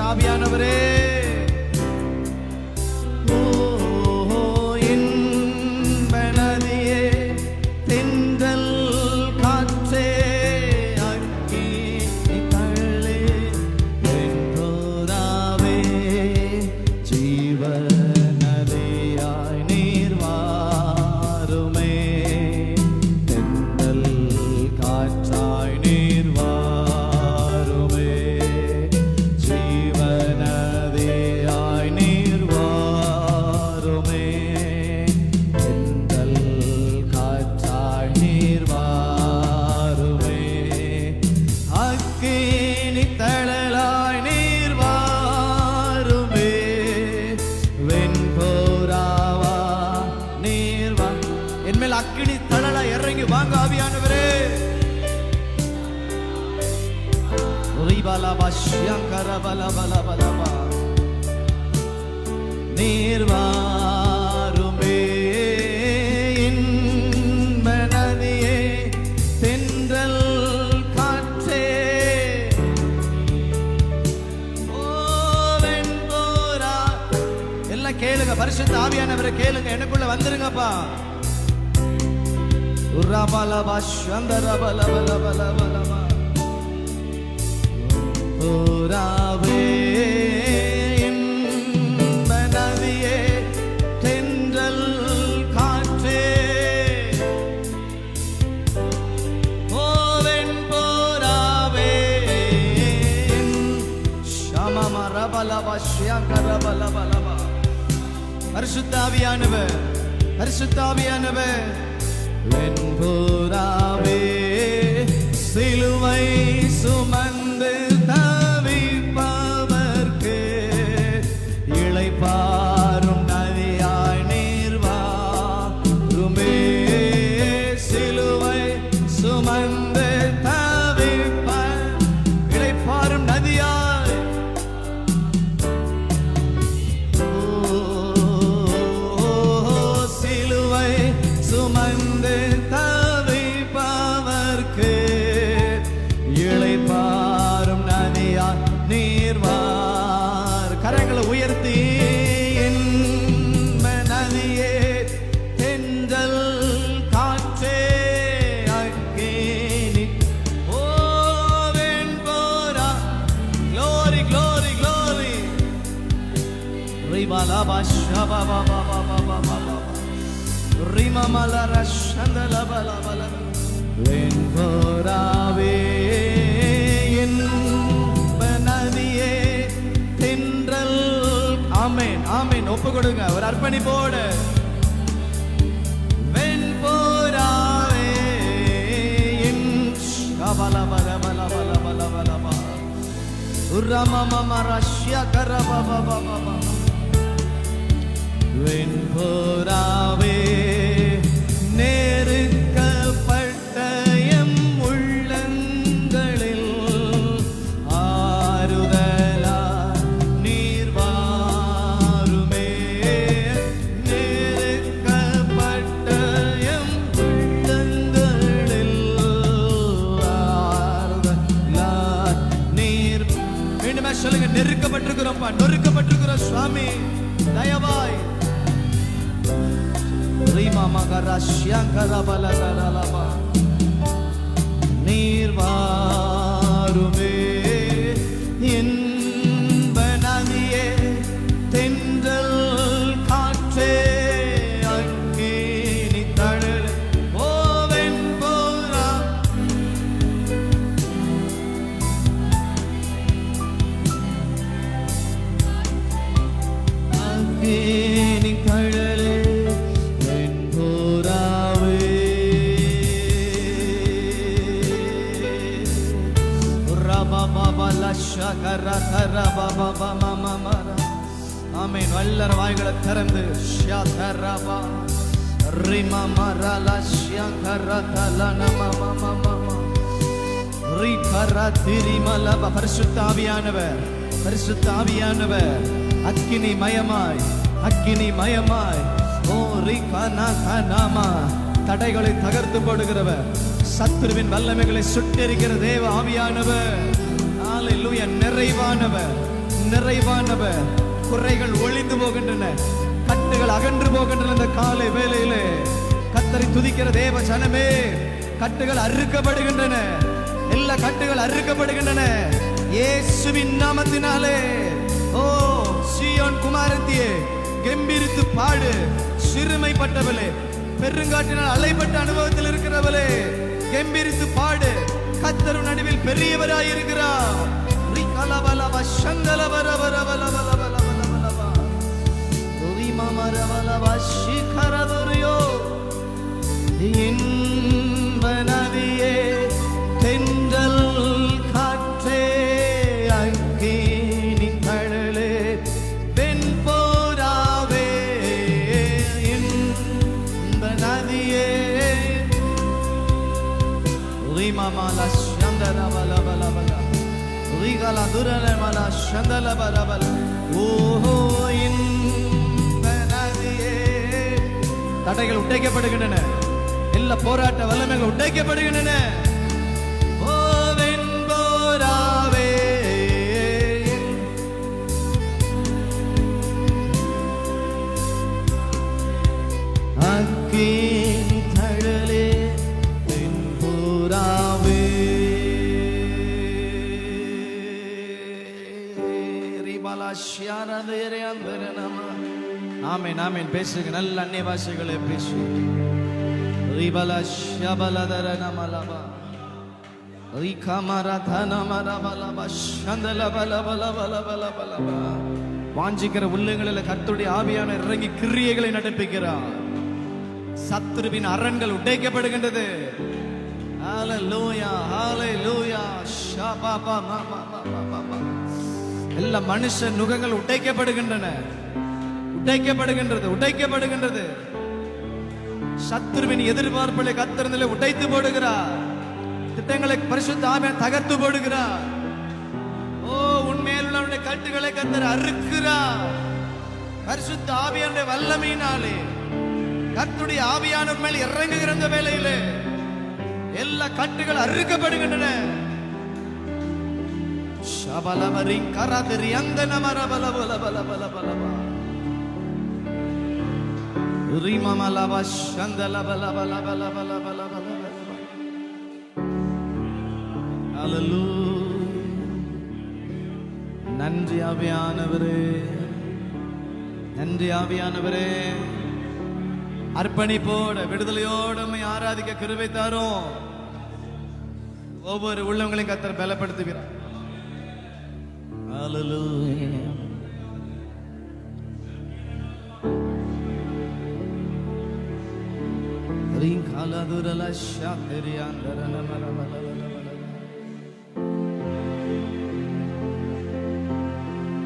ஆவியானவரே. அக்கினி தழலா இறங்கி வாங்க ஆவியானவரே. நீர் வாருமே இன்ப நதியே தென்றல் காற்றே ஓவென்போரா. எல்லாம் கேளுங்க, பரிசுத்த ஆவியானவரை கேளுங்க, எனக்குள்ள வந்துருங்கப்பா. உராபலபா சந்தரபலபலபலபலபா ஓராவே இன்ப நதியே தென்றல் காற்றே ஓவென்போராவே ஷமமரபலபா ஷியங்கரபலபலபா. பரிசுத்த ஆவியானவர், பரிசுத்த ஆவியானவர் வெண்புறாவே சிலுவை சுமந்து தவிப்பவர்க்கு இளைப்பாறும் நதியாய் நீர் வாருமே. சிலுவை சுமந்து தவிப்ப இளைப்பாறும் நதியாய் சிலுவை சுமந்து தவிப்பவர்க்கு இளைப்பாறும் நதியாய் நீர் வார். கரங்களை உயர்த்தி இன்ப நதியே தென்றல் காற்றே அக்கினி ஓவென்போரா. Glory glory glory. ரிபலபா ஷபபபபபபபப ரிமமலர சந்தலபலபல வெண்போராவே இன்ப நதியே தென்றல். ஆமென் ஆமென். ஒப்பு கொடுங்க ஒரு அர்ப்பணிப்போடு. வெண்போராவே இன்பலபலபலபலபலபலபா உரமமரஷ்ய கரபபபபப வெண்போராவே நேருக்கப்பட்ட எம் உள்ளங்களில் ஆறுதலா நீர் வாருமே. நேருக்கப்பட்ட எம் உள்ளங்களில் ஆறுதலா நீர். மீண்டுமே சொல்லுங்க, நெருக்கப்பட்டிருக்கிறோம்ப்பா, நொறுக்கப்பட்டிருக்கிறோம் சுவாமி, தயவாய். நீர் வாருமே இன்ப நதியே தென்றல் காற்றே அக்கினி தழல் ஓவென்போரா. அக்கினி தழலே ஆமென். வல்லர வாய்களை திறந்து பரிசுத்த ஆவியானவர், பரிசுத்த ஆவியானவர் அக்கினி மயமாய், அக்கினி மயமாய் ஓ ரிகனகனமா தடைகளை தகர்த்து போடுகிறவர், சத்துருவின் வல்லமைகளை சுட்டெரிக்கிற தேவ ஆவியானவர். ஹalleluya. நிறைவானவர், நிறைவானவர். குறைகள் ஒளிந்து போகின்றன, கட்டுகள் அகன்று போகின்றன. இந்த காலை வேளையிலே கர்த்தரை துதிக்கிற தேவ ஜனமே, கட்டுகள் அறுக்கப்படுகின்றன, எல்லா கட்டுகள் அறுக்கப்படுகின்றன இயேசுவின் நாமத்தினாலே. ஓ சீயோன் குமாரத்தியே, கெம்பீரித்து பாடு. சிறுமைப்பட்டவளே, பெருங்காற்றினால் அலைப்பட்ட அனுபவத்தில் இருக்கிறவளே, கெம்பீரித்து பாடு. கர்த்தர் நடுவில் பெரியவராயிருக்கிறார். ரிகலபலப சங்கலபரபரபலபலபலபலபலப ரிமமரபலப சிகரதுரியோ. இன்ப நதியே, தென்றல் காற்றே, அக்கினி கடலே, வெண்போராவே, இன்ப நதியே. ரிமமல சந்தரபலபலபல ரிகல துரலமல சந்தலபலபல. ஓஹோ இன்ப நதியே. தடைகள் உடைக்கப்படுகின்றன, எல்லா போராட்ட வல்லமைகள் உடைக்கப்படுகின்றன. ஓ வெண்போராவே, அக்கினி கடலே, வெண்போராவே. ரிபலா ஷியாரதேரே அந்தரனம. ஆமென் ஆமென். பேசுங்க, நல்ல அந்நிய பாஷைகளை பேசு. ரிபலா ஷபலதரனமலபா ரிகமரதனமரபலப சந்தலபலபலபலபலபலப. வாஞ்சிக்கிற உள்ளங்களில் கர்த்தருடைய ஆவியான இறங்கி கிரியைகளை நடப்பிக்கிறார். சத்துருவின் அரண்கள் உடைக்கப்படுகின்றது. ஹalleluya ஹalleluya ஷபாபா மமமமம. எல்லா மனுஷ நுகங்கள் உடைக்கப்படுகின்றன, உடைக்கப்படுகின்றது, உடைக்கப்படுகின்றது. சத்துருவின் எதிர்பார்ப்புகளை கர்த்தர் உடைத்து போடுகிறார். திட்டங்களை பரிசுத்த ஆவியானவர் தகர்த்து போடுகிறார். ஓ உண்மையில் உள்ளவருடைய கட்டுகளை கர்த்தர் அறுக்கிறார். பரிசுத்த ஆவியானவருடைய வல்லமையினாலே கர்த்தருடைய ஆவியானவர் மேல் இறங்குகிற இந்த வேளையிலே எல்லா கட்டுகள் அறுக்கப்படுகின்றன. ஷபலமரின் கரதரி அந்தனமரபலபலபலபலபலப ரிமமலப சந்தலபலபலபலபலபலபலப. ஹalleluya. நன்றி ஆவியானவரே, நன்றி ஆவியானவரே. அர்ப்பணிப்போட விடுதலையோடு உம்மை ஆராதிக்க கிருபை தாரும். ஒவ்வொரு உள்ளங்களையும் கர்த்தர் பலப்படுத்துகிறார். ஹalleluya. ரிங்கலதுரல ஷாத்ரியாந்தரனமரமலபலபல.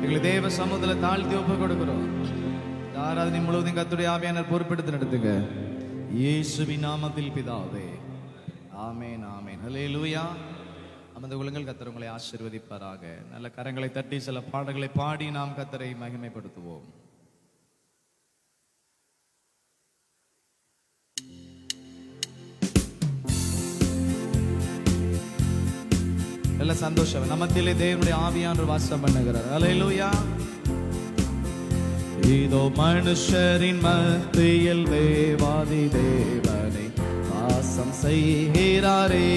எங்களை தேவ சமூகத்துல தாழ்த்தி ஒப்பு கொடுக்கிறோம். ஆராதனை முழுவதும் கர்த்தருடைய ஆவியானவர் பொறுப்பெடுத்து நடத்துங்க. இயேசுவின் நாமத்தில் பிதாவே, ஆமென் ஆமென். ஹல்லேலூயா. அமர்ந்த உள்ளங்கள் கர்த்தர் உங்களை ஆசீர்வதிப்பாராக. நல்ல கரங்களை தட்டி சில பாடல்களை பாடி நாம் கர்த்தரை மகிமைப்படுத்துவோம். நல்ல சந்தோஷம். நமத்திலே தேவனுடைய ஆவியானவர் வாசம் பண்ணுகிறார். ஹல்லேலூயா. இதோ மனுஷரின் மத்தியில் தேவாதி தேவனை வாசம் செய்கிறாரே.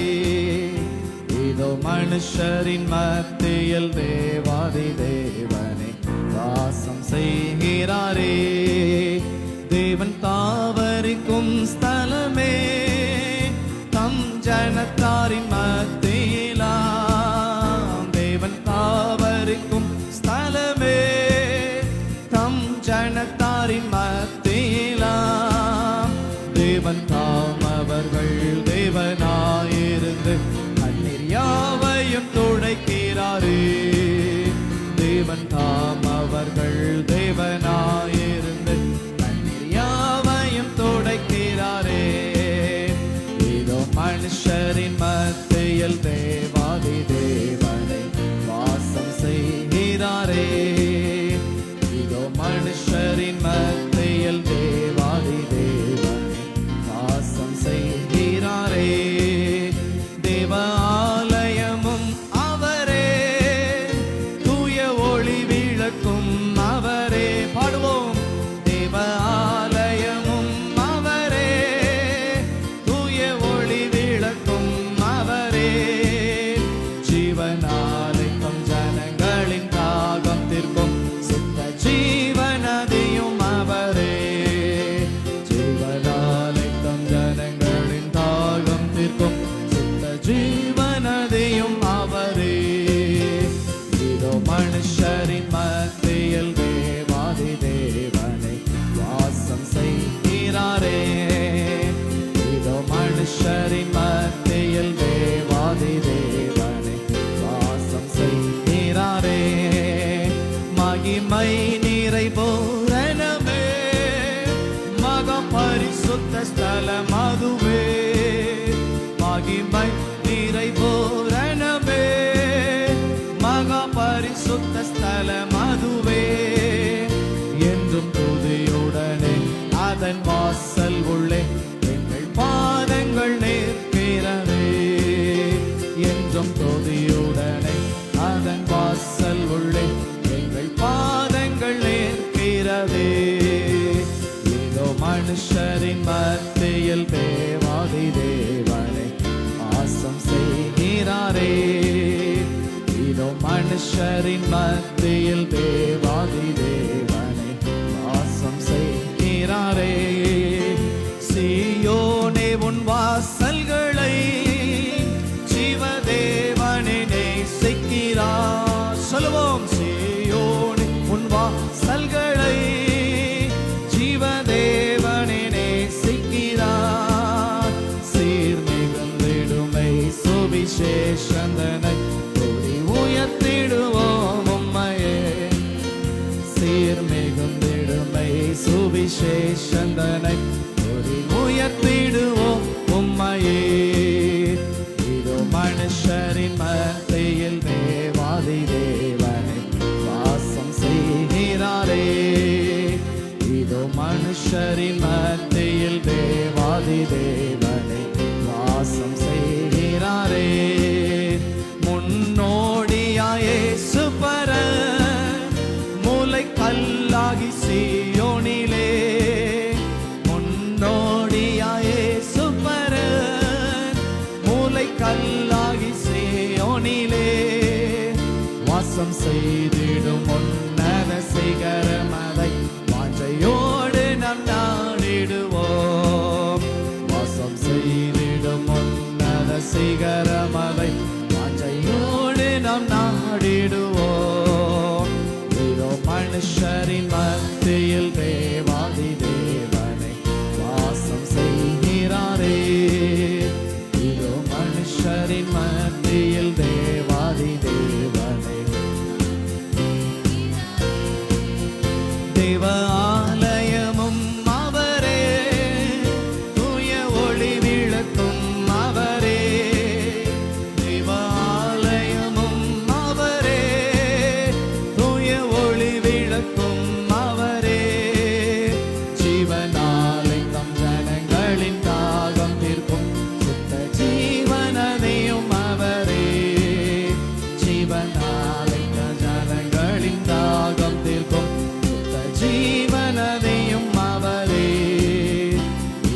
இதோ மனுஷரின் மத்தியில் தேவாதி தேவனை வாசம் செய்கிறாரே. தேவன் தாவரிக்கும் ஸ்தலமே, தம் ஜனத்தாரின் மத்தியிலாம். தேவன் தாவரிக்கும் ஸ்தலமே, தம் ஜனத்தாரின் மத்தியிலாம். தேவன் தாம் அவர்கள் தேவனாயிருந்து கண்ணீர் யாவையும் துடைக்கிறாரே. தேவன் தாம் அவர்கள் தேவனாயிருந்து கண்ணீர் யாவையும் துடைக்கிறாரே. இதோ மனுஷரின் மத்தியில் தேவாதி தேவனை வாசம் செய்கிறாரே. இதோ மனுஷரின் மத்தியில் தேவாதி தேவனை வாசம் செய்கிறாரே. தேவ ஆலயமும் அவரே, தூய ஒளி பரிசுத்த ஸ்தலம் அதுவே, மகிமை நிறை பூரணமே. மகா பரிசுத்த ஸ்தலம் அதுவே, என்றும் துதியுடனே அதன் வாசல் உள்ளே எங்கள் பாதங்கள் நிற்கிறதே. என்றும் துதியுடனே அதன் வாசல் உள்ளே எங்கள் பாதங்கள் நிற்கிறதே. இதோ மனுஷரின் மத்தியில் தேவாதி தேவனை வாசம் செய்கிறாரே. இதோ மனுஷரின் மத்தியில் தேவாதி தேவனை வாசம் செய்கிறாரே. சீயோனே உன் வாசல்களை ஜீவதேவனை நேசிக்கிறார். சொல்லுவோம், சீயோனே உன் வாசல்களை ஜீவதேவனை நேசிக்கிறார். சீர்மிகுந்திடுமை சுவிசேஷந்தனை உயர்த்திடுவோம் உம்மையே. சீர்மிகுந்திடுமை சுவிசேஷந்தனை உயர்த்திடுவோம் உம்மையே. இதோ மனுஷரின் மத்தியில் தேவாதி தேவனை வாசம் செய்கிறாரே. இதோ மனுஷரின் மத்தியில் தேவாதி தேவனை வாசம் செய்கிறாரே. முன்னோடியாயே சுப்பர மூலை கல்லாகி சீயோனிலே. முன்னோடியாயே சுப்பர மூலை கல்லாகி சீயோனிலே. வாசம் செய்திடும் உன்னத சிகரமதை வாஞ்சையோடு நாம் நாடிடுவோம். வாசம் செய்திடும் உன்னத சிகரமதை வாஞ்சையோடு நாம் நாடிடுவோம். இதோ மனுஷரின் மத்தியில் தேவாதி தேவனை வாசம் செய்கிறாரே. இதோ மனுஷரின் மத்தியில் தேவாதி தேவனை. தேவ ஆலயமும் அவரே, தூய ஒளி விளக்கும் அவரே. தேவ ஆலயமும் அவரே, தூய ஒளி விளக்கும் அவரே. ஜீவனாலை தம் ஜனங்களின் தாகம் தீர்க்கும் சுத்த ஜீவனதையும் அவரே. ஜீவனாலை தம் ஜனங்களின் தாகம் தீர்க்கும் சுத்த ஜீவனதையும் அவரே.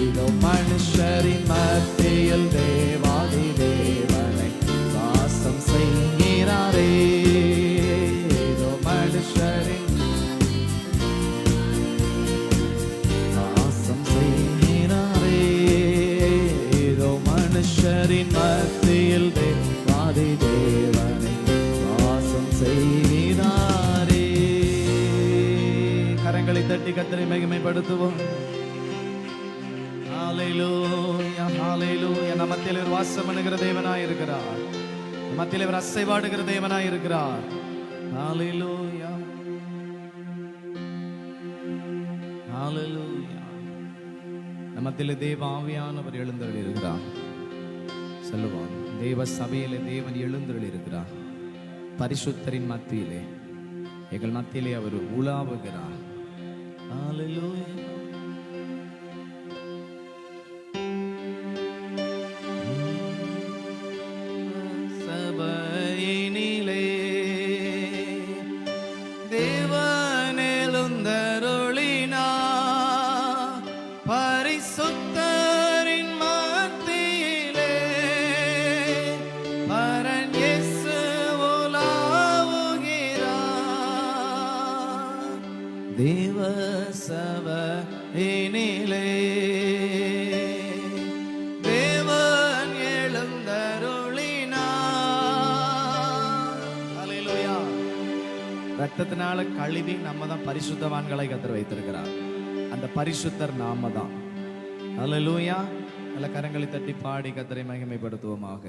இதோ மனுஷரின் மத்தியில் தேவாதி தேவனை வாசம் செய்கிறாரே. இதோ மனுஷரின் வாசம் செய்கிறாரே. இதோ மனுஷரின் மத்தியில் தேவாதி தேவனை வாசம் செய்கிறாரே. கரங்களை தட்டி கர்த்தரை மகிமைப்படுத்துவோம். ஹalleluya, ஹalleluya. நம்ம மத்தியில் ஒரு வாசம் பண்ணுகிற தேவனாய் இருக்கிறார். நம்ம மத்தியில் ஒரு அசைவாடுகிற தேவனாய் இருக்கிறார். ஹalleluya, ஹalleluya. நம்ம மத்தியில் தேவ ஆவியானவர் எழுந்தருளி இருக்கிறார். சொல்லுவோம், தேவ சபையிலே தேவன் எழுந்தருளி இருக்கிறார். பரிசுத்தரின் மத்தியிலே எங்கள் மத்தியிலே அவர் உலாவுகிறார். ஹalleluya. சபையினிலே தேவன் எழுந்தருளினார். பரிசுத்தரின் மத்தியிலே பரன் இயேசு உலாவுகிறார். தேவ சபையினிலே தேவன் எழுந்தருளினார். ஹalleluya. ரத்தத்தினால கழுவி நம்ம தான் பரிசுத்தவான்களை கர்த்தர் வைத்திருக்கிறார். அந்த பரிசுத்தர் நாம தான். ஹalleluya. நல்ல கரங்களை தட்டி பாடி கர்த்தரை மகிமைப்படுத்துவோமாக.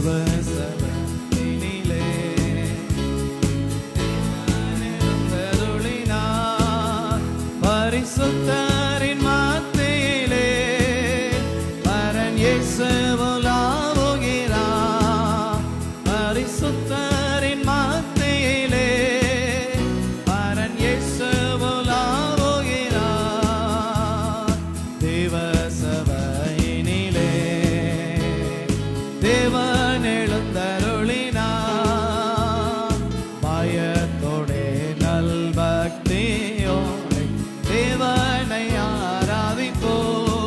தேவ சபையினிலே எழுந்தருளினார். பரிசுத்தரின் மத்தியிலே பரன் இயேசு உலாவுகிறார். பரிசுத்தரின் மத்தியிலே பரன் இயேசு உலாவுகிறார். தேவ சபையினிலே தேவன் எழுந்தருளினார். பயத்தோடே நல்பக்தியோடே தேவனை ஆராதிப்போம்.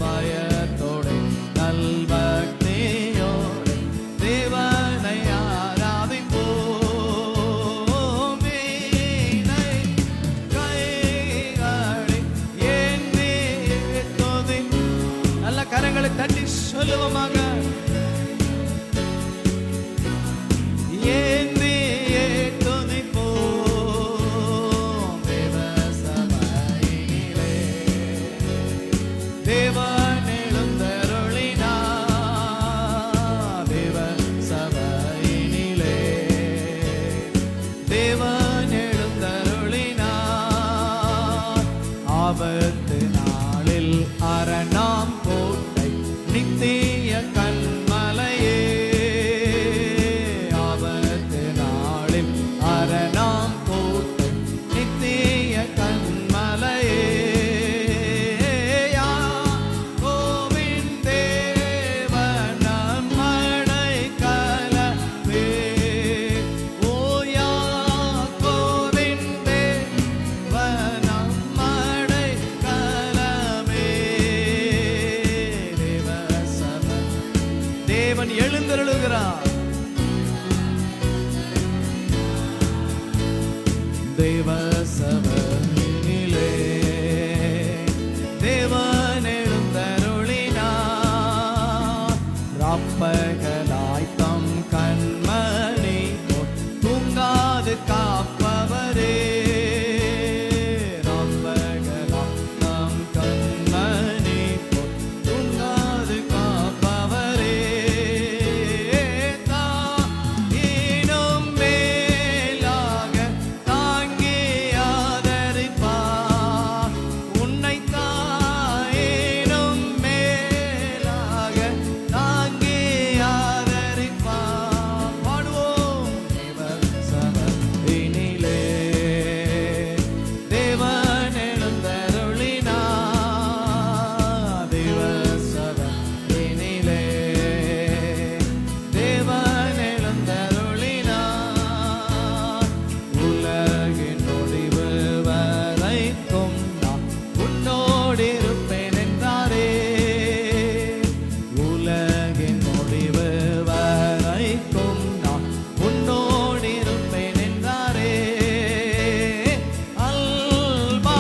பயத்தோடே நல்பக்தியோடே தேவனை ஆராதிப்போம். வீணை கைகளை ஏந்தி துதி. நல்ல கரங்களை தட்டி சொல்லுவோமாக. ஏந்தியே துதிப்போம். தேவ சபையினிலே தேவன் எழுந்தருளினார். தேவ சபையினிலே தேவன் எழுந்தருளினார். ஆபத்து நாளில் அரணாம் கோட்டை நித்திய கண்மலையே. ஆபத்து நாளில் அரணாம் கோட்டை நித்திய கண்மலையே. யாக்கோபின் தேவன் நம் அடைக்கலமே. ஓ யாக்கோபின் தேவன் நம் அடைக்கலமே. தேவ சபை தேவன் எழுந்தருளுகிறார். தேவ சபையினிலே தேவன் எழுந்தருளினார். ராப்பகலாய் தம் கண்மணி போல் தூங்காது காப்பவரே. ராப்பகலாய் தம் கண்மணி போல் தூங்காது காப்பவரே. தாயினும் மேலாக தாங்கி ஆதரிப்பார். உன்னை தாயினும் மேலாக தாங்கி ஆதரிப்பார். பாடுவோம். தேவ சபையினிலே தேவன் எழுந்தருளினார். தேவ சபையினிலே தேவன் எழுந்தருளினார். உலகின் முடிவு வரைக்கும் நான் உன்னோடு இருப்பேன் என்றாரே. உலகின் முடிவு வரைக்கும் நான் உன்னோடு இருப்பேன் என்றாரே. அல்பா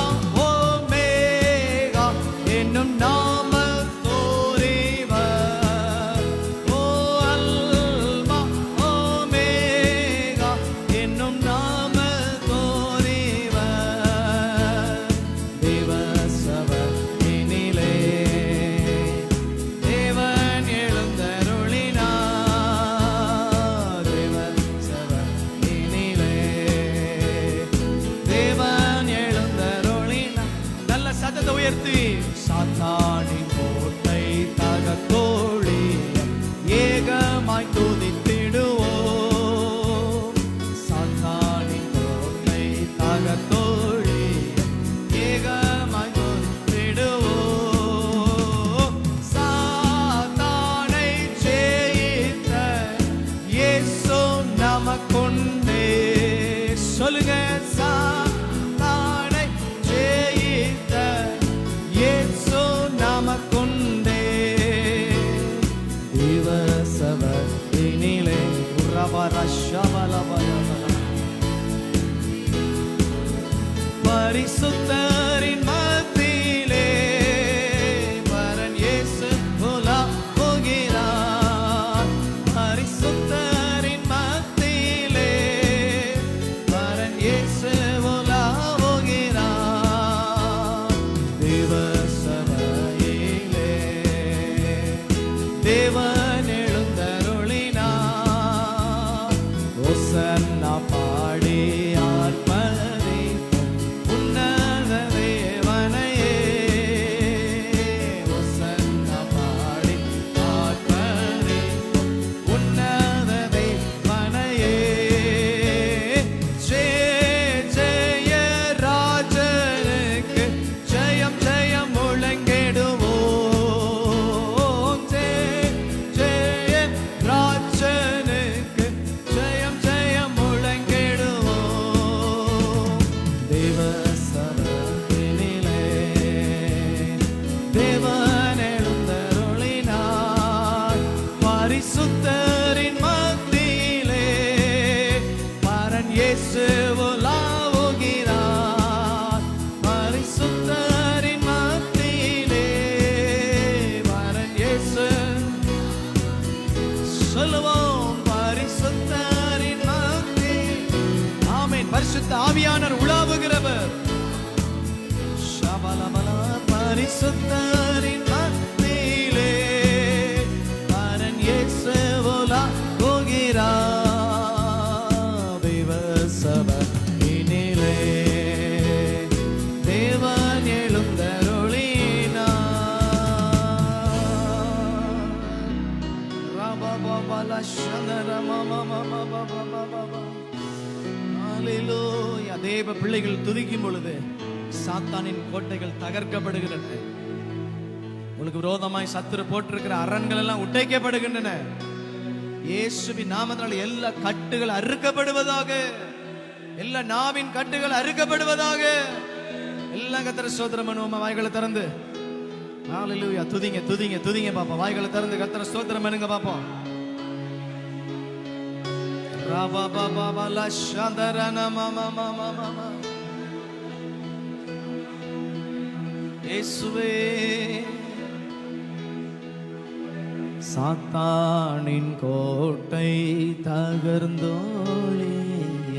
ஓமேகா என்னும் நாமத்தோரிவர். ஓ அல்பா ஓமேகா என்னும் நாமத்தோரிவர். தேவ சபையினிலே தேவன் எழுந்தருளினார். தேவ சபையினிலே தேவன் எழுந்தருளினார். நல்ல சத்தத்தை உயர்த்தி. சாத்தானின் கோட்டை தகர்த்தோழிய ஏகமாய் துதித்திடுவோம். சாத்தானின் கோட்டை தகர்த்தோழிய ஏகமாய் துதித்திடுவோம். சாத்தானை ஜெயித்த இயேசு நமக்குண்டே. சொல்லுங்க. சாத்தானை ஜெயித்த இயேசு நமக்குண்டே. தேவ சபையினிலே பரிசுத்தரின் மத்தியிலே பரன் இயேசு உலாவுகிறார். பரிசுத்தரின் மத்தியிலே பரன் இயேசு உலாவுகிறார். தேவ சபையிலே தேவன் எழுந்த தேவ பிள்ளைகள் துதிக்கும் பொழுது சாத்தானின் கோட்டைகள் தகர்க்கப்படுகின்றன. உங்களுக்கு விரோதமாய் சத்துரு போட்டிருக்கிற அரண்கள் எல்லாம் உடைக்கப்படுகின்றன. இயேசுவின் நாமத்தினால் எல்லா கட்டுகள் அறுக்கப்படுவதாக, எல்லா நாவின் கட்டுகள் அறுக்கப்படுவதாக. எல்லாம் கர்த்தரை ஸ்தோத்திரம் பண்ணுவோமா? வாய்களை திறந்து ஹalleluya துதிங்க துதிங்க துதிங்க பாப்போம். வாய்களை திறந்து கர்த்தரை ஸ்தோத்திரம் பண்ணுங்க பாப்போம். ராபா பாபா பல சந்தரன மம மம மம இயேசுவே. சாத்தானின் கோட்டை தகர்ந்தோழிய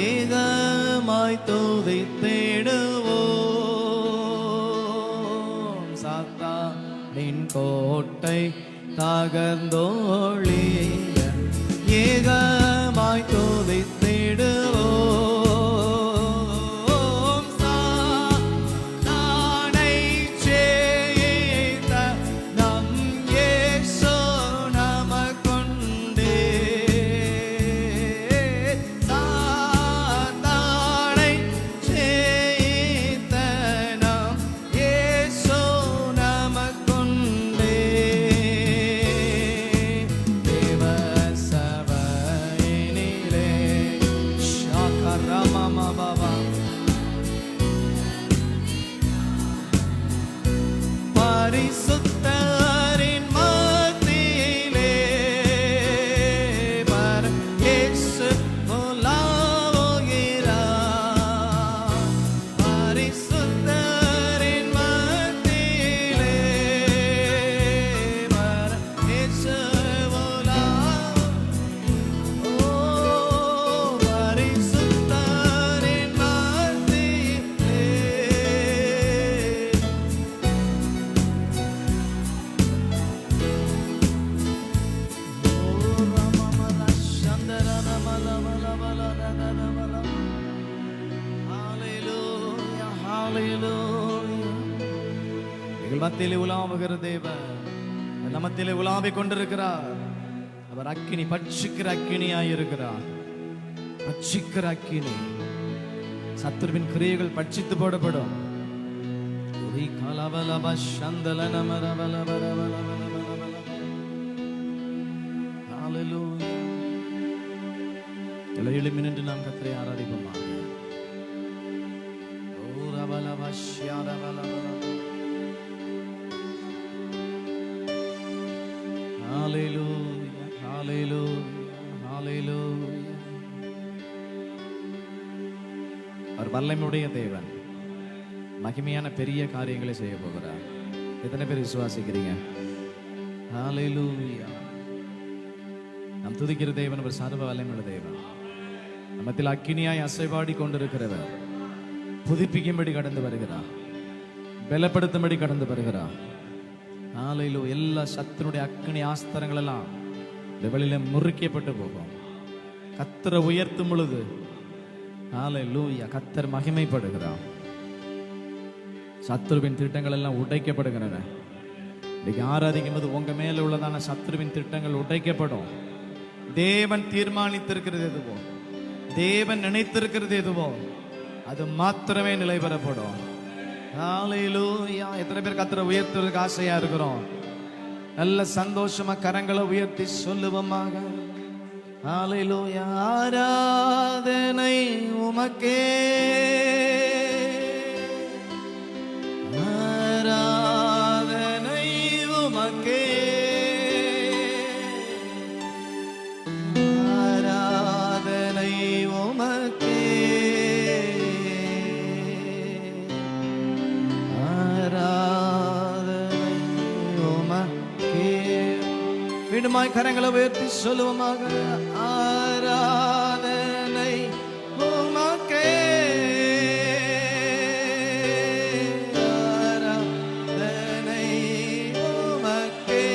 ஏகமாய் துதித்திடுவோம். சாத்தானின் கோட்டை தகர்ந்தோழிய ஏகமாய் துதித்திடுவோம். மத்தியிலே உலாவுகிற தேவன் நமத்திலே உலாவிக் கொண்டிருக்கிறார். அவர் அக்கினி, பட்சிக்கிற அக்கினியாய் இருக்கிறார். பட்சிக்கிற அக்கினி. சத்துருவின் கிரியைகள் பட்சித்து போடப்படும். எழுமி நின்று நாம் கர்த்தரை ஆராதிப்போமாக. Hallelujah, hallelujah, hallelujah. அவர் வல்லமையுடைய தேவன், மகிமையான பெரிய காரியங்களை செய்ய போகிறார். எத்தனை பேர் விசுவாசிக்கிறீங்க? ஹalleluya. நாம் துதிக்கிற தேவன் ஒரு சர்வ வல்லமையுள்ள தேவன். நம்மத்தில் அக்கினியாய் அசைவாடி கொண்டிருக்கிறவர், புதுப்பிக்கும்படி கடந்து வருகிறார், பலப்படுத்தும்படி கடந்து வருகிறார். ஹalleluya. எல்லா சத்துருடைய அக்கினி ஆஸ்திரங்கள் எல்லாம் வெளியில முறிக்கப்பட்டு போகும். கர்த்தரை உயர்த்தும் பொழுது ஹalleluya கர்த்தர் மகிமைப்படுகிறார். சத்துருவின் திட்டங்கள் எல்லாம் உடைக்கப்படுகின்றன. இன்னைக்கு ஆராதிக்கும் போது உங்க மேல உள்ளதான சத்துருவின் திட்டங்கள் உடைக்கப்படும். தேவன் தீர்மானித்திருக்கிறது எதுவோ, தேவன் நினைத்திருக்கிறது எதுவோ அது மாத்திரமே நிலை பெறப்படும். ஹalleluya. எத்தனை பேர் கர்த்தரை உயர்த்துறதுக்கு ஆசையா இருக்கிறோம்? நல்ல சந்தோஷமா கரங்களை உயர்த்தி சொல்லுவோமாக. ஹalleluya. ஆராதனை உமக்கே, ஆராதனை உமக்கே, ஆராதனை உமக்கே, ஆராதனை உமக்கே. மீண்டுமாய் கரங்களை உயர்த்தி சொல்லுவோமாக. ஆராதனை உமக்கே, ஆராதனை உமக்கே,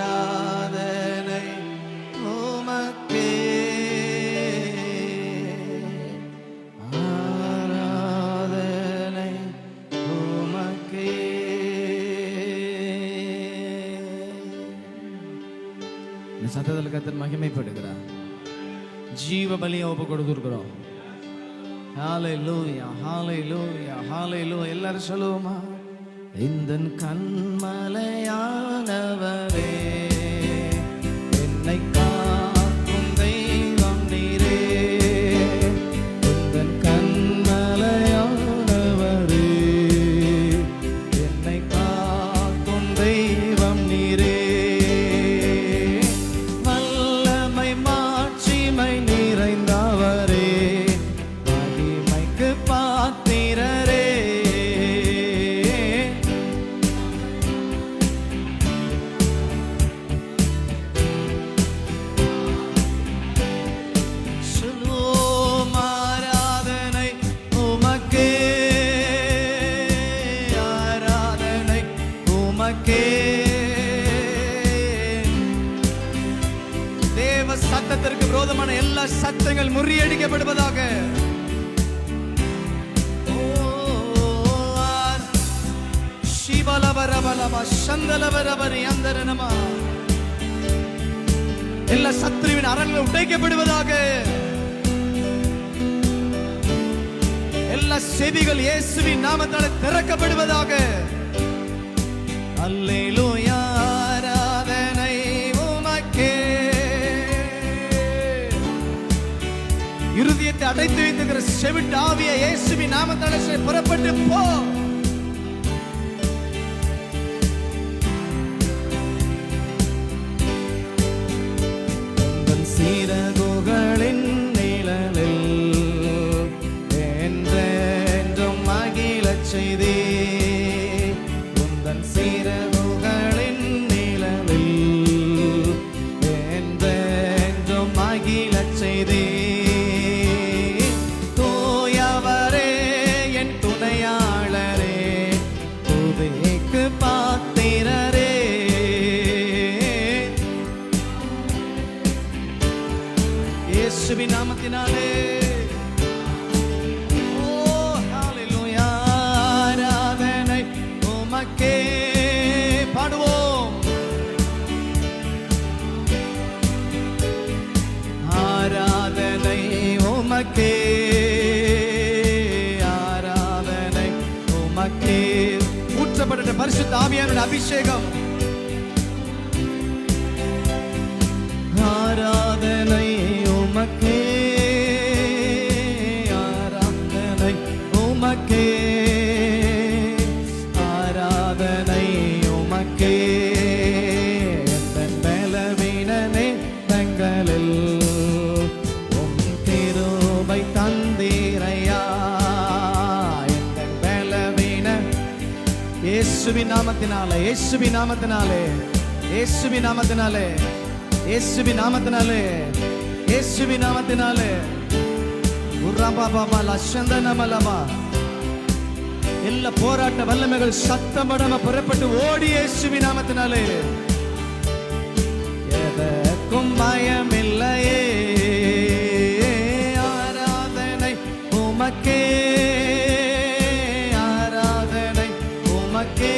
ஆராதனை உமக்கே, ஆராதனை உமக்கே. சத்தத்தில் கர்த்தர் மகிமைப்படுகிறார். ஜீவ பலியை ஒப்பு கொடுத்துருக்கிறோம். ஹalleluya ஹalleluya ஹalleluya. எல்லாரும் சொல்லுவோமா? இந்தன் கண்மலையானவரே, என்னை காக்கும் தெய்வம் நீரே. இந்தன் கண்மலையானவரே, என்னை காக்கும் தெய்வம் நீரே. வல்லமை மாட்சிமை நிறைந்தவரே, மகிமைக்கு பாத்திரரே. தேவ சத்தத்திற்கு விரோதமான எல்லா சத்தங்கள் முறியடிக்கப்படுவதாக. எல்லா சத்துருவின் அரண்கள் உடைக்கப்படுவதாக. எல்லா செவிகள் இயேசுவின் நாமத்தால் திறக்கப்படுவதாக. அல்லேலூயா, ஆராதனை உமக்கே. இருதயத்தை அடைத்து வைத்திருக்கிற செவிட்டு ஆவியை இயேசுவின் நாமத்தால் புறப்பட்டு போ. உங்கள் சீரகுகளின் நிழலில் என்றென்றும் மகிழச் செய்தே. சீரகுகளின் நிழலில் என்றென்றும் மகிழச் செய்தே. தூயவரே, என் துணையாளரே, துதிக்கு பாத்திரரே. இயேசுவின் நாமத்தினாலே பாடுவோம். ஆராதனை உமக்கே, ஆராதனை உமக்கே. ஊற்றப்பட்ட பரிசுத்த ஆவியானவருடைய அபிஷேகம். ஆராதனை உமக்கே, ஆராதனை உமக்கே, ஆராதனை உமக்கே. என் பலவீனனே தங்களில் உம் கிருபை தந்தீரையா. என் பலவீன இயேசுவின் நாமத்தினாலே, இயேசுவின் நாமத்தினாலே, இயேசுவின் நாமத்தினாலே, இயேசுவின் நாமத்தினாலே, இயேசுவின் நாமத்தினாலே. உர்ரபா பாபா லஷந்தனமலமா. எல்லா போராட்ட வல்லமைகள் சத்தமடம புறப்பட்டு ஓடி இயேசுவின் நாமத்தினாலே. எதற்கும் பயமில்லையே. ஆராதனை உமக்கே, ஆராதனை உமக்கே.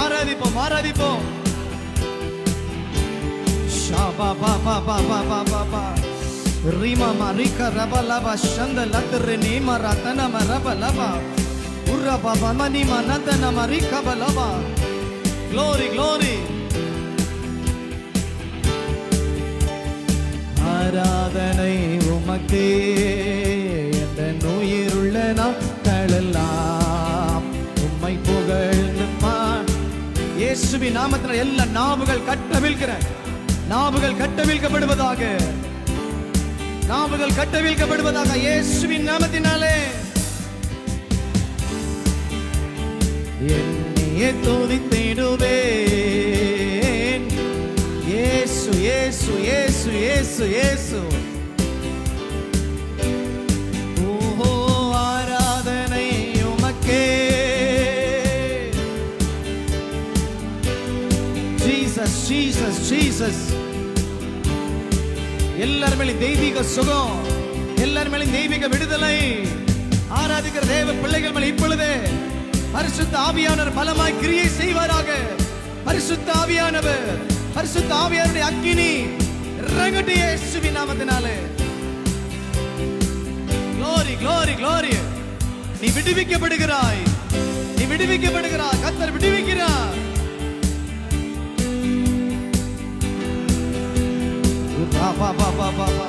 ஆராதிப்போம், ஆராதிப்போம். ஷாபா பாபா பாபா பாபா பா. ரீமா மரிகா ரபலபா ஷந்த லத்ரி நீமா ரதன மரபலபா. உர்ரபா மனிமா நதன மரிகா பலபா. Glory, glory. ஆராதனை உமக்கே. என் உயிருள்ள நாட்களெல்லாம் உம்மை புகழ்ந்து இயேசுவின் நாமத்தினால் எல்லா நாவுகள் கட்டவிழ்கிற நாவுகள் கட்டவிழ்க்கப்படுவதாக. நாவுகள் கட்டவிழ்க்கப்படுவதாக இயேசுவின் நாமத்தினாலே. என்னையே துதித்திடுவேன். இயேசு இயேசு இயேசு இயேசு இயேசு. ஓஹோ, ஆராதனை உமக்கே. Jesus Jesus Jesus. எல்லார் மேலும் தெய்வீக சுகம், எல்லார் மேலும் தெய்வீக விடுதலை. ஆராதிக்கிற தேவ பிள்ளைகள் மேல் இப்பொழுதே பரிசுத்த ஆவியானவர் பலமாய் கிரியை செய்வாராக. பரிசுத்த ஆவியானவர் பரிசுத்த ஆவியாருடைய அக்கினி இறங்கட்டும் இயேசுவின் நாமத்தினாலே. glory glory glory. நீ விடுவிக்கப்படுகிறாய், நீ விடுவிக்கப்படுகிறாய், கர்த்தர் விடுவிக்கிறார். பா பா பா பா பா பா.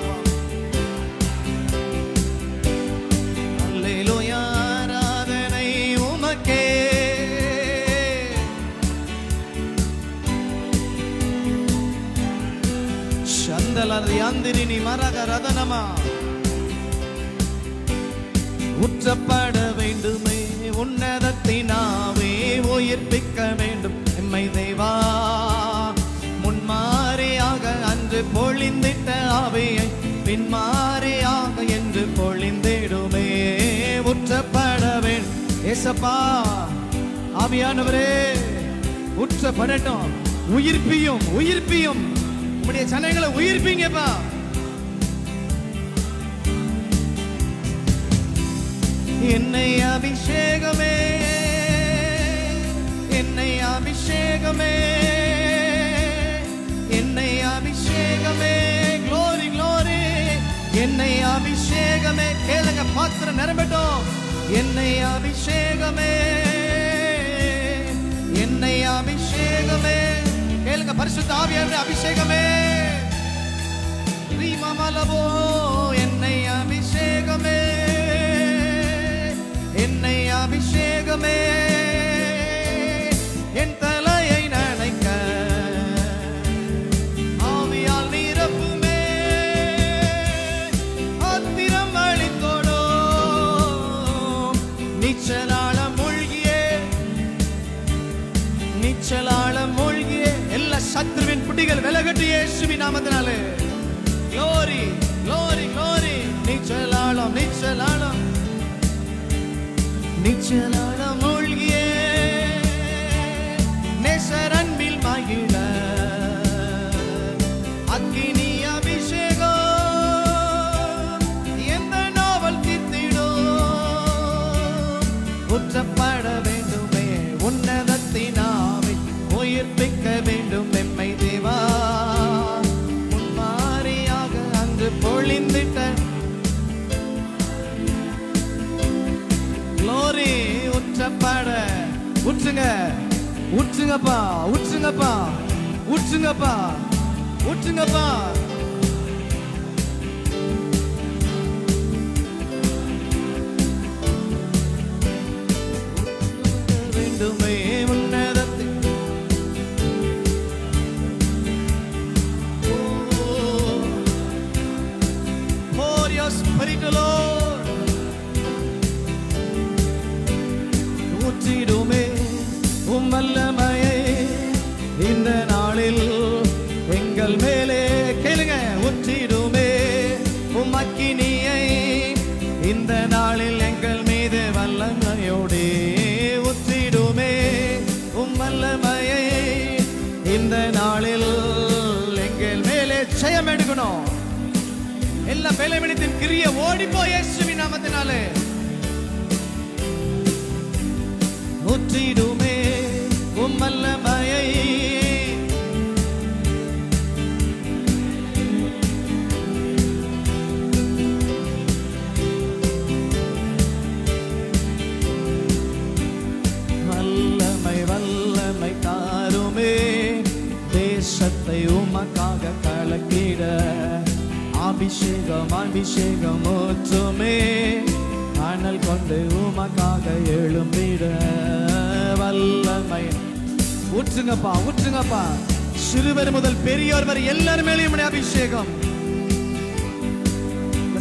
அல்லேலூயா, ஆராதனை உமக்கே. சந்தலர் யாந்திரினி மரக ரதனமா. உற்றப்பட வேண்டுமே உன்னதத்தினாவே, உயிர்ப்பிக்க வேண்டும் எம்மை தேவா. முன்மாறியாக அன்று பொழிந்திட்ட ஆவியை பின்மாறியாக என்று பொழிந்திடுமே. உற்றப்பட வேண்டும் ஏசப்பா. ஆவியானவரே உற்றப்படட்டும். உயிர்ப்பியும் உயிர்ப்பியும் உம்முடைய ஜனங்களை உயிர்ப்பீங்கப்பா. என்னை அபிஷேகமே, என்னை அபிஷேகமே, என்னை அபிஷேகமே. glory glory. என்னை அபிஷேகமே. கேளுங்க, பாத்திரம் நிரம்பட்டும். என்னை அபிஷேகமே, என்னை அபிஷேகமே. கேளுங்க, பரிசுத்த ஆவியாருடைய அபிஷேகமே. ரீமமலவோ. என்னை அபிஷேகமே, என்னை அபிஷேகமே. என் தலையை நனைக்க ஆவியால் நிரப்புமே. ஆத்திரம் அளித்தோடோ நீச்சலாளம் மூழ்கியே, நீச்சலாளம் மூழ்கியே. எல்லா சத்துருவின் பிடிகள் விலகட்டு இயேசுவின் நாமத்தினாலே. glory glory glory. நீச்சலாளம் நீச்சலாளம் நீச்சலாளம் மூழ்கியே. நேசரன்பில் மகிழ அக்கினி அபிஷேகம் எந்த நாவல் தீர்த்திடும். உற்றப்பட வேண்டுமே உன்னதத்தினாவை, உயிர்ப்பிக்க வேண்டும் எம்மை தேவா. முன்மாறியாக அன்று பொழிந்திட்ட glory. உற்றப்பட. உற்றுங்க உற்றுங்கப்பா, உற்றுங்கப்பா, உற்றுங்கப்பா, உற்றுங்கப்பா. வேண்டுமே உன்னதத்தில். pour your spirit Lord. ஊற்றிடுமே உம் வல்லமையை இந்த நாளில் எங்கள் மேலே. கேளுங்க, ஊற்றிடுமே உம் அக்கினியை இந்த நாளில் எங்கள் மீது வல்லமையோடே. ஊற்றிடுமே உம் வல்லமையை இந்த நாளில் எங்கள் மேலே. ஜெயம் எடுக்கணும். எல்லா பலவீனத்தின் கிரியை ஓடிப்போய் இயேசுவின் நாமத்தினாலே. ஊற்றிடுமே உம் வல்லமையை. வல்லமை வல்லமை தாருமே. தேசத்தை உமக்காக கலக்கிட அபிஷேகம் அபிஷேகம் ஊற்றுமே. அனல் கொண்டு உமக்காக எழும்பிட வல்லமை. ஊற்றுங்கப்பா, ஊற்றுங்கப்பா. சிறுவர் முதல் பெரியோர் வரை எல்லார் மேலேயும் அபிஷேகம்.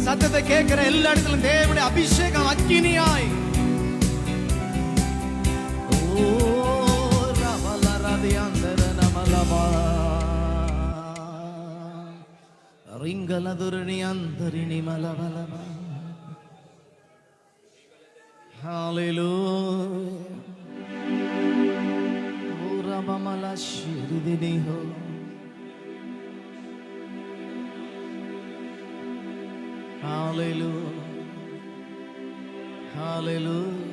சத்தத்தை கேட்கிற எல்லா இடத்திலும் தேவனுடைய அபிஷேகம் அக்கினியாய். ஓ ரவலரதியந்தர நமலவா ரிங்கலதுரணி அந்தரிணி மலவலவா. Hallelujah. Ora mamala shiridini ho. Hallelujah. Hallelujah.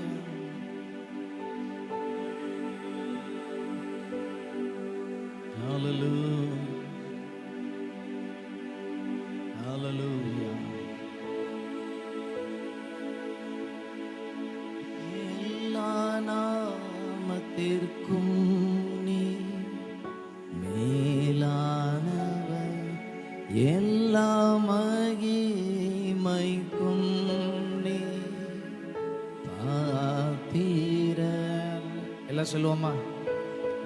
Hallelujah. எல்லாம் சொல்லுவோமா?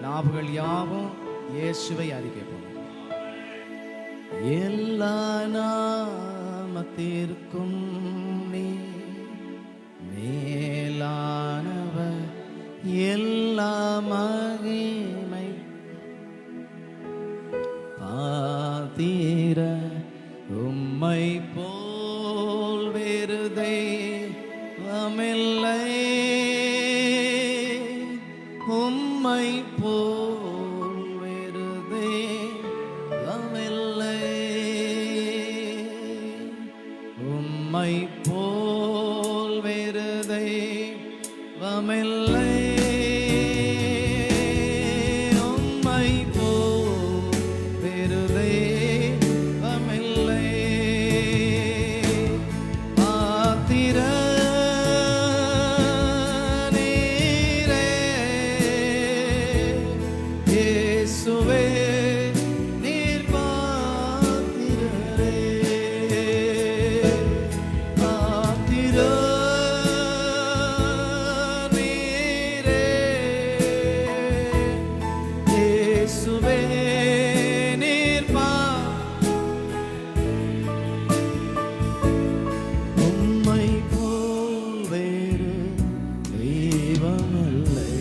நாவுகள் யாவும் இயேசுவை அறிக்கைப்போம். எல்லா நாமத்திற்கும் நீ மேலானவர், எல்லா மகிமை பாத்திர உம்மை போல் வேறு தெய்வமில்லை, உம்மை போல் வேறு தெய்வமில்லை, உம்மை போல் வேறு தெய்வமில்லை, உம்மை போல் வேறு தெய்வமில்லை. பாத்திர நீரே இயேசுவே, நீர் பாத்திரரே. பாத்திர நீரே இயேசுவே, நீர் உம்மை போல் வேறு தெய்வமில்லை,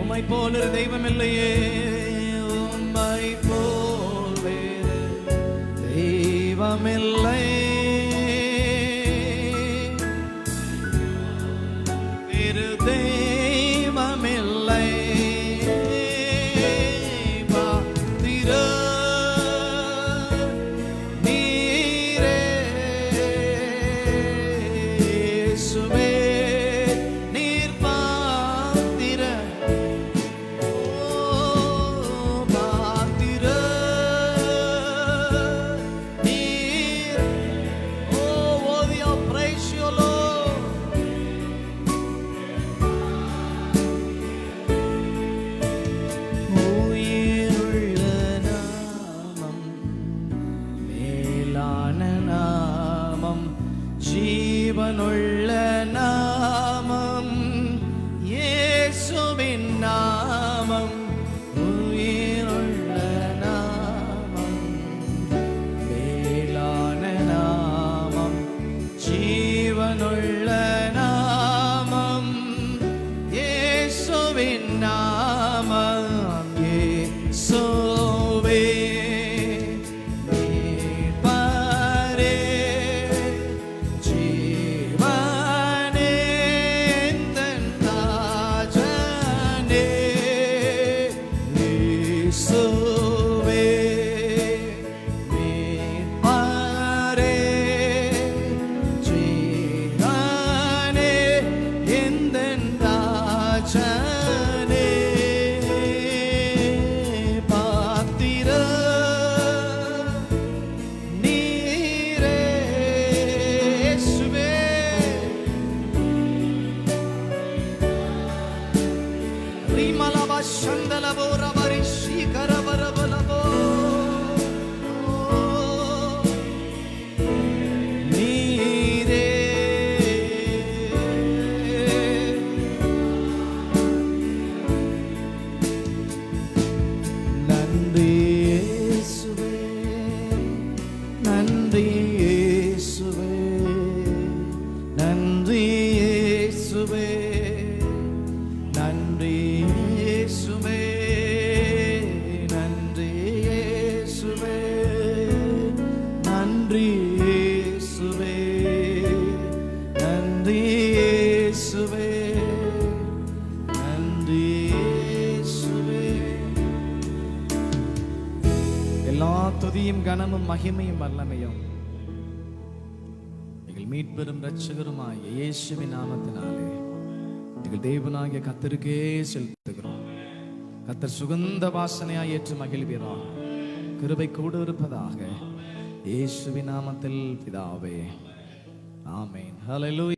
உம்மை போல் ஒரு தெய்வமில்லையே, உம்மை போல் வேறு தெய்வமில்லை, வேறு தெய்வமில்லை. பாத்திர நீரே இயேசுவே, நீர் பாத்திர. பாத்திர நீர். worthy of praise you, Lord. உயிருள்ள நாமம், மேலான நாமம், ஜீவனுள்ள நாமம், இயேசுவின் நாமம். உயிருள்ள நாமம், மேலான நாமம், ஜீவனுள்ள நாமம், இயேசுவின் நாமம். இயேசுவே, நீர் பாரே ஜீவனே, எந்தன் ராஜனே. இயேசுவே, நீர் பாரே ஜீவனே, எந்தன் ராஜனே. பாத்திர நீரே இயேசுவே, ரிமலப சந்தலபோ ரபரி ஸ்ரீகரபரபலபோ. நீரே நன்றி இயேசுவே, நன்றி இயேசுவே, நன்றி இயேசுவே, நன்றி இயேசுவே, நன்றி இயேசுவே, நன்றி இயேசுவே, நன்றி இயேசுவே, நன்றி இயேசுவே. எல்லா துதியும் கனமும் மகிமையும் வல்லமையும் எங்கள் மீட்பெரும் இரட்சகருமாகிய இயேசுவின் நாமத்தினாலே எங்கள் தேவனாகிய கர்த்தருக்கே செலுத்துகிறோம். கர்த்தர் சுகந்த வாசனையாய் ஏற்று மகிழ்வீராக. கிருபை கூட இருப்பதாக. இயேசுவின் நாமத்தில் பிதாவே, ஆமென். ஹல்லேலூயா.